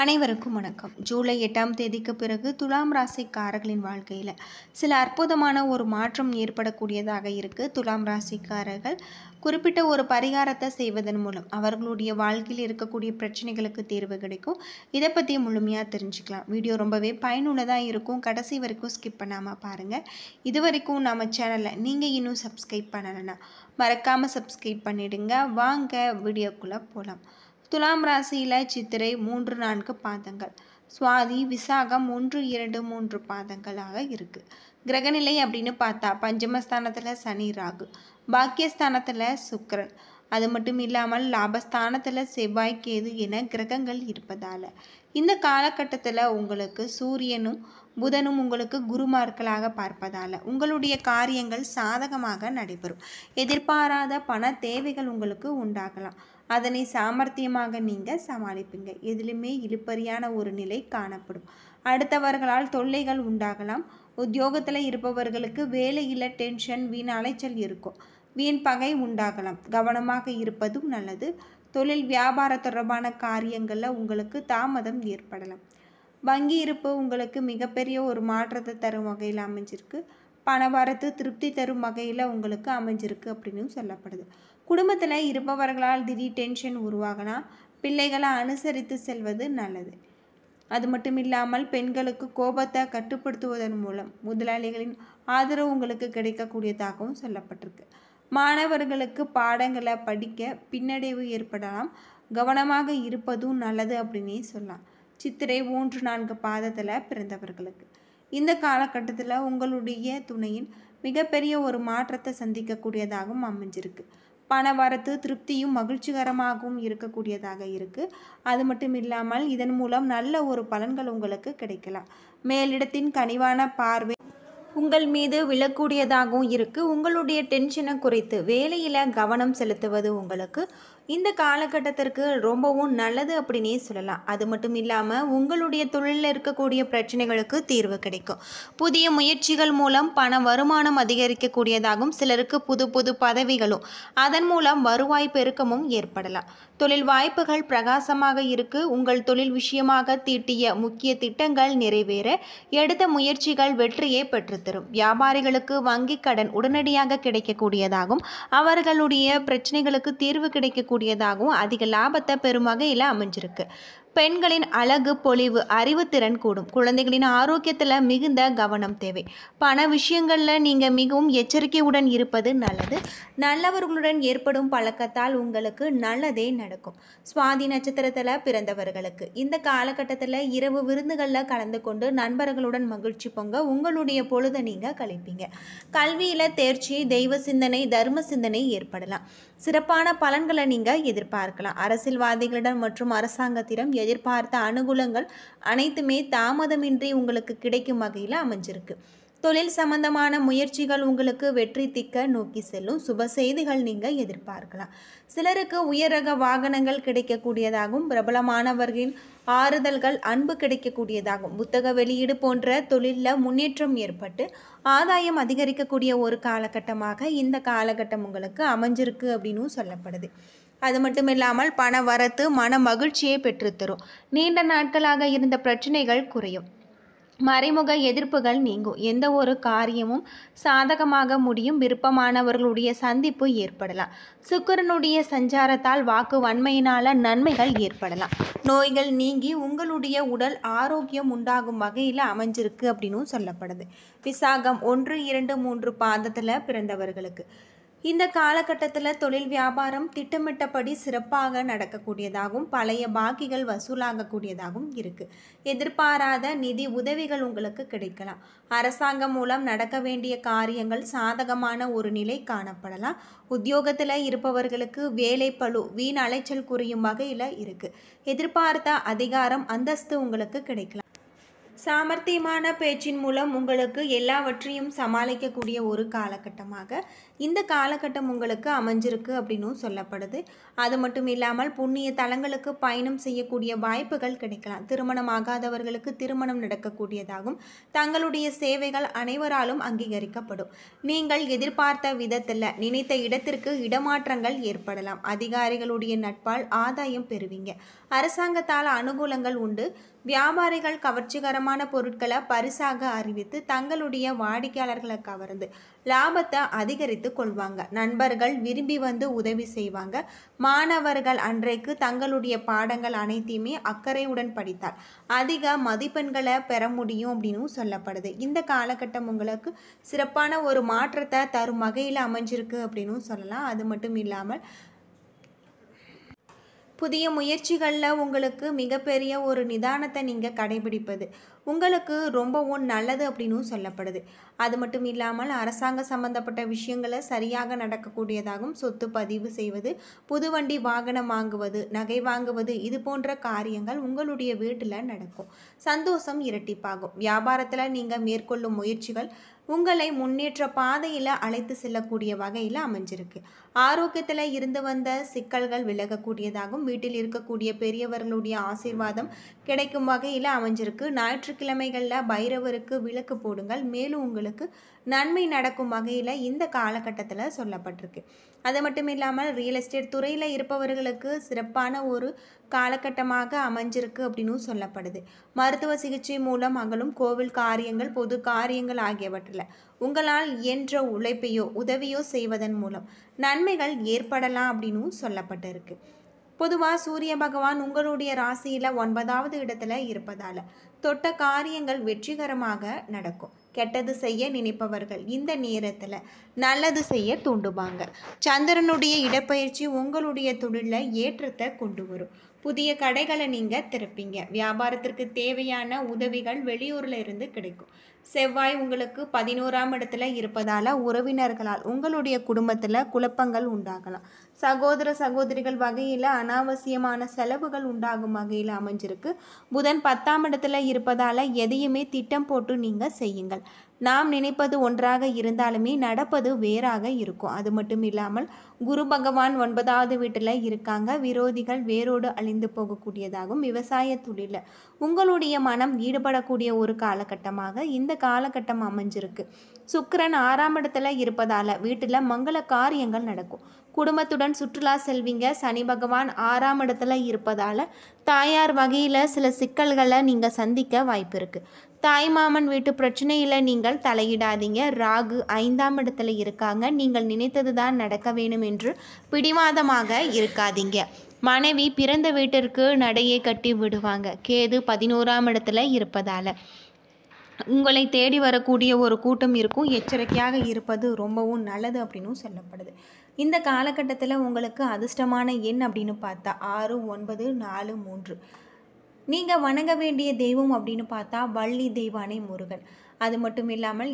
அனைவருக்கும் வணக்கம். ஜூலை 8ஆம் தேதிக்கு பிறகு துலாம் ராசிக்காரர்களின் வாழ்க்கையில் சில அற்புதமான ஒரு மாற்றம் ஏற்படக்கூடியதாக இருக்குது. துலாம் ராசிக்காரர்கள் குறிப்பிட்ட ஒரு பரிகாரத்தை செய்வதன் மூலம் அவர்களுடைய வாழ்க்கையில் இருக்கக்கூடிய பிரச்சனைகளுக்கு தீர்வு கிடைக்கும். இதை பற்றி முழுமையாக தெரிஞ்சுக்கலாம். வீடியோ ரொம்பவே பயனுள்ளதாக இருக்கும். கடைசி வரைக்கும் ஸ்கிப் பண்ணாமல் பாருங்கள். இது வரைக்கும் நம்ம சேனலை நீங்கள் இன்னும் சப்ஸ்கிரைப் பண்ணலைன்னா மறக்காமல் சப்ஸ்கிரைப் பண்ணிவிடுங்க. வாங்க வீடியோக்குள்ளே போகலாம். துலாம் ராசியில் சித்திரை 3-4 பாதங்கள், சுவாதி விசாகம் 1-2-3 பாதங்களாக இருக்குது. கிரகநிலை அப்படின்னு பார்த்தா பஞ்சமஸ்தானத்தில் சனி ராகு, பாக்கியஸ்தானத்தில் சுக்கிரன், அது மட்டும் இல்லாமல் லாபஸ்தானத்தில் செவ்வாய் கேது என கிரகங்கள் இருப்பதால் இந்த காலகட்டத்தில் உங்களுக்கு சூரியனும் புதனும் உங்களுக்கு குருமார்களாக பார்ப்பதால் உங்களுடைய காரியங்கள் சாதகமாக நடைபெறும். எதிர்பாராத பண தேவைகள் உங்களுக்கு உண்டாகலாம். அதனை சாமர்த்தியமாக நீங்கள் சமாளிப்பீங்க. எதிலுமே இழுபறியான ஒரு நிலை காணப்படும். அடுத்தவர்களால் தொல்லைகள் உண்டாகலாம். உத்தியோகத்தில் இருப்பவர்களுக்கு வேலையில் டென்ஷன், வீண் அலைச்சல் இருக்கும். வீண் பகை உண்டாகலாம். கவனமாக இருப்பதும் நல்லது. தொழில் வியாபார தொடர்பான காரியங்களில் உங்களுக்கு தாமதம் ஏற்படலாம். வங்கி இருப்பு உங்களுக்கு மிகப்பெரிய ஒரு மாற்றத்தை தரும் வகையில் அமைஞ்சிருக்கு. பண வரத்து திருப்தி தரும் வகையில் உங்களுக்கு அமைஞ்சிருக்கு அப்படின்னு சொல்லப்படுது. குடும்பத்தில் இருப்பவர்களால் திடீர் டென்ஷன் உருவாகலாம். பிள்ளைகளை அனுசரித்து செல்வது நல்லது. அது மட்டும் இல்லாமல் பெண்களுக்கு கோபத்தை கட்டுப்படுத்துவதன் மூலம் முதலாளிகளின் ஆதரவு உங்களுக்கு கிடைக்கக்கூடியதாகவும் சொல்லப்பட்டிருக்கு. மாணவர்களுக்கு பாடங்களை படிக்க பின்னடைவு ஏற்படலாம். கவனமாக இருப்பதும் நல்லது அப்படின்னே சொல்லலாம். சித்திரை 3-4 பாதத்தில் பிறந்தவர்களுக்கு இந்த காலகட்டத்தில் உங்களுடைய துணையின் மிகப்பெரிய ஒரு மாற்றத்தை சந்திக்கக்கூடியதாகவும் அமைஞ்சிருக்கு. பண வரத்து திருப்தியும் மகிழ்ச்சிகரமாகவும் இருக்கக்கூடியதாக இருக்குது. அது மட்டும் இல்லாமல் இதன் மூலம் நல்ல ஒரு பலன்கள் உங்களுக்கு கிடைக்கலாம். மேலிடத்தின் கனிவான பார்வை உங்கள் மீது விழக்கூடியதாகவும் இருக்குது. உங்களுடைய டென்ஷனை குறைத்து வேலையில் கவனம் செலுத்துவது உங்களுக்கு இந்த காலகட்டத்திற்கு ரொம்பவும் நல்லது அப்படின்னே சொல்லலாம். அது மட்டும் இல்லாமல் உங்களுடைய தொழிலில் இருக்கக்கூடிய பிரச்சனைகளுக்கு தீர்வு கிடைக்கும். புதிய முயற்சிகள் மூலம் பண வருமானம் அதிகரிக்கக்கூடியதாகவும் சிலருக்கு புது புது பதவிகளும் அதன் மூலம் வருவாய் பெருக்கமும் ஏற்படலாம். தொழில் வாய்ப்புகள் பிரகாசமாக இருக்கு. உங்கள் தொழில் விஷயமாக தீட்டிய முக்கிய திட்டங்கள் நிறைவேற எடுத்த முயற்சிகள் வெற்றியை பெற்றுத்தரும். வியாபாரிகளுக்கு வங்கி கடன் உடனடியாக கிடைக்கக்கூடியதாகவும் அவர்களுடைய பிரச்சனைகளுக்கு தீர்வு கிடைக்கக்கூடியதாகவும் அதிக லாபத்தை பெறும் வகையில் அமைஞ்சிருக்கு. பெண்களின் அழகு பொலிவு அறிவுத்திறன் கூடும். குழந்தைகளின் ஆரோக்கியத்தில் மிகுந்த கவனம் தேவை. பண விஷயங்களில் நீங்கள் மிகவும் எச்சரிக்கையுடன் இருப்பது நல்லது. நல்லவர்களுடன் ஏற்படும் பழக்கத்தால் உங்களுக்கு நல்லதே நடக்கும். சுவாதி நட்சத்திரத்தில் பிறந்தவர்களுக்கு இந்த காலகட்டத்தில் இரவு விருந்துகளில் கலந்து கொண்டு நண்பர்களுடன் மகிழ்ச்சி பொங்க உங்களுடைய பொழுதை நீங்கள் கழிப்பீங்க. கல்வியில் தேர்ச்சி, தெய்வ சிந்தனை, தர்ம சிந்தனை ஏற்படலாம். சிறப்பான பலன்களை நீங்கள் எதிர்பார்க்கலாம். அரசியல்வாதிகளிடம் மற்றும் அரசாங்கத்திடம் எதிர்பார்த்த அனுகூலங்கள் அனைத்துமே தாமதமின்றி உங்களுக்கு கிடைக்கும் வகையில் அமைஞ்சிருக்கு. தொழில் சம்பந்தமான முயற்சிகள் உங்களுக்கு வெற்றி திக்க நோக்கி செல்லும். சுப செய்திகள் நீங்கள் எதிர்பார்க்கலாம். சிலருக்கு உயர் ரக வாகனங்கள் கிடைக்கக்கூடியதாகவும் பிரபலமானவர்களின் ஆறுதல்கள் அன்பு கிடைக்கக்கூடியதாகும். புத்தக வெளியீடு போன்ற தொழிலில் முன்னேற்றம் ஏற்பட்டு ஆதாயம் அதிகரிக்கக்கூடிய ஒரு காலகட்டமாக இந்த காலகட்டம் உங்களுக்கு அமைஞ்சிருக்கு அப்படின்னு சொல்லப்படுது. அது மட்டும் இல்லாமல் பண வரத்து மன மகிழ்ச்சியை பெற்றுத்தரும். நீண்ட நாட்களாக இருந்த பிரச்சனைகள் குறையும். மறைமுக எதிர்ப்புகள் நீங்கும். எந்த ஒரு காரியமும் சாதகமாக முடியும். விருப்பமானவர்களுடைய சந்திப்பு ஏற்படலாம். சுக்கிரனுடைய சஞ்சாரத்தால் வாக்கு வன்மையினால நன்மைகள் ஏற்படலாம். நோய்கள் நீங்கி உங்களுடைய உடல் ஆரோக்கியம் உண்டாகும் வகையில் அமைஞ்சிருக்கு அப்படின்னு சொல்லப்படுது. விசாகம் 1-2-3 பாதத்தில் பிறந்தவர்களுக்கு இந்த காலகட்டத்தில் தொழில் வியாபாரம் திட்டமிட்டபடி சிறப்பாக நடக்கக்கூடியதாகவும் பழைய பாக்கிகள் வசூலாகக்கூடியதாகவும் இருக்குது. எதிர்பாராத நிதி உதவிகள் உங்களுக்கு கிடைக்கலாம். அரசாங்கம் மூலம் நடக்க வேண்டிய காரியங்கள் சாதகமான ஒரு நிலை காணப்படலாம். உத்தியோகத்தில் இருப்பவர்களுக்கு வேலை பளு, வீண் அலைச்சல் குறையும் வகையில் இருக்குது. எதிர்பார்த்த அதிகாரம் அந்தஸ்து உங்களுக்கு கிடைக்கலாம். சாமர்த்தியமான பேச்சின் மூலம் உங்களுக்கு எல்லாவற்றையும் சமாளிக்கக்கூடிய ஒரு காலகட்டமாக இந்த காலகட்டம் உங்களுக்கு அமைஞ்சிருக்கு அப்படின்னும் சொல்லப்படுது. அது மட்டும் இல்லாமல் புண்ணிய தலங்களுக்கு பயணம் செய்யக்கூடிய வாய்ப்புகள் கிடைக்கலாம். திருமணம் ஆகாதவர்களுக்கு திருமணம் நடக்கக்கூடியதாகும். தங்களுடைய சேவைகள் அனைவராலும் அங்கீகரிக்கப்படும். நீங்கள் எதிர்பார்த்த விதத்தில் நினைத்த இடத்திற்கு இடமாற்றங்கள் ஏற்படலாம். அதிகாரிகளுடைய நட்பால் ஆதாயம் பெறுவீங்க. அரசாங்கத்தால் அனுகூலங்கள் உண்டு. வியாபாரிகள் கவர்ச்சிகரமான பொருட்களை பரிசாக அறிவித்து தங்களுடைய வாடிக்கையாளர்களை கவர்ந்து லாபத்தை அதிகரித்து கொள்வாங்க. நண்பர்கள் விரும்பி வந்து உதவி செய்வாங்க. மாணவர்கள் அன்றைக்கு தங்களுடைய பாடங்கள் அனைத்தையுமே அக்கறையுடன் படித்தால் அதிக மதிப்பெண்களை பெற முடியும் அப்படின்னு சொல்லப்படுது. இந்த காலகட்டம் உங்களுக்கு சிறப்பான ஒரு மாற்றத்தை தரும் வகையில் அமைஞ்சிருக்கு அப்படின்னு சொல்லலாம். அது மட்டும் இல்லாமல் புதிய முயற்சிகளில் உங்களுக்கு மிகப்பெரிய ஒரு நிதானத்தை நீங்கள் கடைபிடிப்பது உங்களுக்கு ரொம்பவும் நல்லது அப்படின்னும் சொல்லப்படுது. அது மட்டும் இல்லாமல் அரசாங்க சம்பந்தப்பட்ட விஷயங்களை சரியாக நடக்கக்கூடியதாகவும் சொத்து பதிவு செய்வது, புது வண்டி வாகனம் வாங்குவது, நகை வாங்குவது இது போன்ற காரியங்கள் உங்களுடைய வீட்டில் நடக்கும். சந்தோஷம் இரட்டிப்பாகும். வியாபாரத்தில் நீங்கள் மேற்கொள்ளும் முயற்சிகள் உங்களை முன்னேற்ற பாதையில் அழைத்து செல்லக்கூடிய வகையில் அமைஞ்சிருக்கு. ஆரோக்கியத்தில் இருந்து வந்த சிக்கல்கள் விலகக்கூடியதாகவும் வீட்டில் இருக்கக்கூடிய பெரியவர்களுடைய ஆசீர்வாதம் கிடைக்கும் வகையில் அமைஞ்சிருக்கு. ஞாயிற்றுக்கிழமைகளில் பைரவருக்கு விளக்கு போடுங்கள். மேலும் உங்களுக்கு நன்மை நடக்கும் வகையில் இந்த காலகட்டத்தில் சொல்லப்பட்டிருக்கு. அது மட்டும் இல்லாமல் ரியல் எஸ்டேட் துறையில் இருப்பவர்களுக்கு சிறப்பான ஒரு காலகட்டமாக அமைஞ்சிருக்கு அப்படின்னு சொல்லப்படுது. மருத்துவ சிகிச்சை மூலம் அகலும் கோவில் காரியங்கள், பொது காரியங்கள் ஆகியவற்றில் உங்களால் இயன்ற உழைப்பையோ உதவியோ செய்வதன் மூலம் நன்மைகள் ஏற்படலாம் அப்படின்னு சொல்லப்பட்டிருக்கு. பொதுவாக சூரிய பகவான் உங்களுடைய ராசியில் 9வது இடத்துல இருப்பதால் தொட்ட காரியங்கள் வெற்றிகரமாக நடக்கும். கெட்டது செய்ய நினைப்பவர்கள் இந்த நேரத்தில் நல்லது செய்ய தூண்டுவாங்க. சந்திரனுடைய இடப்பெயர்ச்சி உங்களுடைய தொழிலில் ஏற்றத்தை கொண்டு வரும். புதிய கடைகளை நீங்கள் திறப்பீங்க. வியாபாரத்திற்கு தேவையான உதவிகள் வெளியூரில் இருந்து கிடைக்கும். செவ்வாய் உங்களுக்கு 11ஆம் இடத்துல இருப்பதால் உறவினர்களால் உங்களுடைய குடும்பத்தில் குழப்பங்கள் உண்டாகலாம். சகோதர சகோதரிகள் வகையில் அனாவசியமான செலவுகள் உண்டாகும் வகையில் அமைஞ்சிருக்கு. புதன் 10ஆம் இடத்துல இருப்பதால் எதையுமே திட்டம் போட்டு நீங்கள் செய்யுங்கள். நாம் நினைப்பது ஒன்றாக இருந்தாலுமே நடப்பது வேறாக இருக்கும். அது மட்டும் இல்லாமல் குரு பகவான் 9வது வீட்டில் இருக்காங்க. விரோதிகள் வேரோடு அழிந்து போகக்கூடியதாகும். விவசாய தொழிலில் உங்களுடைய மனம் ஈடுபடக்கூடிய ஒரு காலகட்டமாக இந்த காலகட்டம் அமைஞ்சிருக்கு. சுக்கிரன் 6ஆம் இடத்துல இருப்பதால் வீட்டில் மங்கள காரியங்கள் நடக்கும். குடும்பத்துடன் சுற்றுலா செல்வீங்க. சனி பகவான் 6ஆம் இடத்துல இருப்பதால் தாயார் வகையில் சில சிக்கல்களை நீங்கள் சந்திக்க வாய்ப்பு இருக்குது. தாய்மாமன் வீட்டு பிரச்சனையில் நீங்கள் தலையிடாதீங்க. ராகு 5ஆம் இடத்துல இருக்காங்க. நீங்கள் நினைத்தது தான் நடக்க வேணும் என்று பிடிவாதமாக இருக்காதீங்க. மனைவி பிறந்த வீட்டிற்கு நடையை கட்டி விடுவாங்க. கேது 11ஆம் இடத்துல இருப்பதால் உங்களை தேடி வரக்கூடிய ஒரு கூட்டம் இருக்கும். எச்சரிக்கையாக இருப்பது ரொம்பவும் நல்லது அப்படின்னு சொல்லப்படுது. இந்த காலகட்டத்தில் உங்களுக்கு அதிர்ஷ்டமான எண் அப்படின்னு பார்த்தா 6, 9, 4, 3. நீங்கள் வணங்க வேண்டிய தெய்வம் அப்படின்னு பார்த்தா வள்ளி தெய்வானை முருகன். அது மட்டும் இல்லாமல்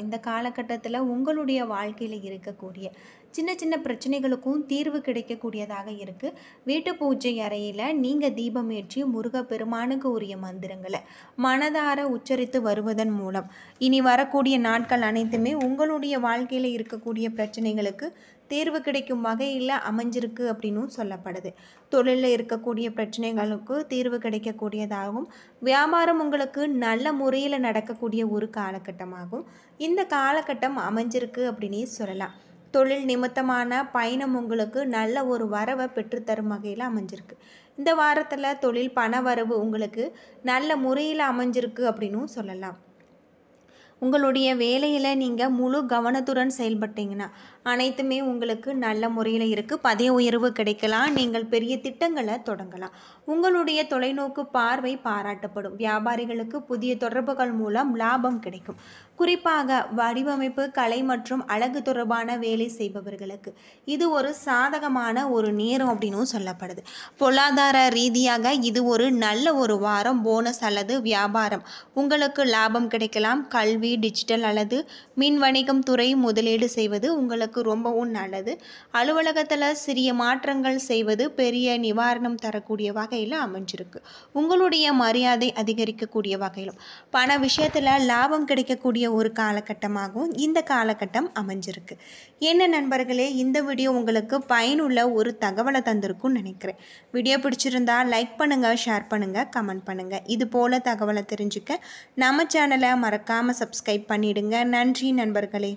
இந்த காலகட்டத்தில் உங்களுடைய வாழ்க்கையில் இருக்கக்கூடிய சின்ன சின்ன பிரச்சனைகளுக்கும் தீர்வு கிடைக்கக்கூடியதாக இருக்குது. வீட்டு பூஜை அறையில் நீங்கள் தீபம் ஏற்றி முருகப்பெருமானுக்கு உரிய மந்திரங்களை மனதார உச்சரித்து வருவதன் மூலம் இனி வரக்கூடிய நாட்கள் அனைத்துமே உங்களுடைய வாழ்க்கையில் இருக்கக்கூடிய பிரச்சனைகளுக்கு தீர்வு கிடைக்கும் வகையில் அமைஞ்சிருக்கு அப்படின்னும் சொல்லப்படுது. தொழிலில் இருக்கக்கூடிய பிரச்சனைகளுக்கு தீர்வு கிடைக்கக்கூடியதாகவும் வியாபாரம் உங்களுக்கு நல்ல முறையில் நடக்கக்கூடிய ஒரு காலகட்டமாகும் இந்த காலகட்டம் அமைஞ்சிருக்கு அப்படின்னே சொல்லலாம். தொழில் நிமித்தமான பயணம் உங்களுக்கு நல்ல ஒரு வரவை பெற்றுத்தரும் வகையில் அமைஞ்சிருக்கு. இந்த வாரத்தில் தொழில் பண வரவு உங்களுக்கு நல்ல முறையில் அமைஞ்சிருக்கு அப்படின்னும் சொல்லலாம். உங்களுடைய வேலையில் நீங்கள் முழு கவனத்துடன் செயல்பட்டீங்கன்னா அனைத்துமே உங்களுக்கு நல்ல முறையில் இருக்குது. பதவி உயர்வு கிடைக்கலாம். நீங்கள் பெரிய திட்டங்களை தொடங்கலாம். உங்களுடைய தொலைநோக்கு பார்வை பாராட்டப்படும். வியாபாரிகளுக்கு புதிய தொடர்புகள் மூலம் லாபம் கிடைக்கும். குறிப்பாக வடிவமைப்பு, கலை மற்றும் அழகு தொடர்பான வேலை செய்பவர்களுக்கு இது ஒரு சாதகமான ஒரு நேரம் அப்படின்னும் சொல்லப்படுது. பொருளாதார ரீதியாக இது ஒரு நல்ல ஒரு வாரம். போனஸ் அல்லது வியாபாரம் உங்களுக்கு லாபம் கிடைக்கலாம். கல்வி, டிஜிட்டல் அல்லது மின் வணிகம் துறை முதலீடு செய்வது உங்களுக்கு உங்களுக்கு ரொம்பவும் நல்லது. அலுவலகத்தில் சிறிய மாற்றங்கள் செய்வது பெரிய நிவாரணம் தரக்கூடிய வகையில் அமைஞ்சிருக்கு. உங்களுடைய மரியாதை அதிகரிக்கக்கூடிய வகையிலும் பண விஷயத்தில் லாபம் கிடைக்கக்கூடிய ஒரு காலகட்டமாகவும் இந்த காலகட்டம் அமைஞ்சிருக்கு. என்ன நண்பர்களே, இந்த வீடியோ உங்களுக்கு பயனுள்ள ஒரு தகவலை தந்திருக்கும்னு நினைக்கிறேன். வீடியோ பிடிச்சிருந்தா லைக் பண்ணுங்கள், ஷேர் பண்ணுங்கள், கமெண்ட் பண்ணுங்கள். இது போல் தகவலை தெரிஞ்சுக்க நம்ம சேனலை மறக்காமல் சப்ஸ்கிரைப் பண்ணிடுங்க. நன்றி நண்பர்களே.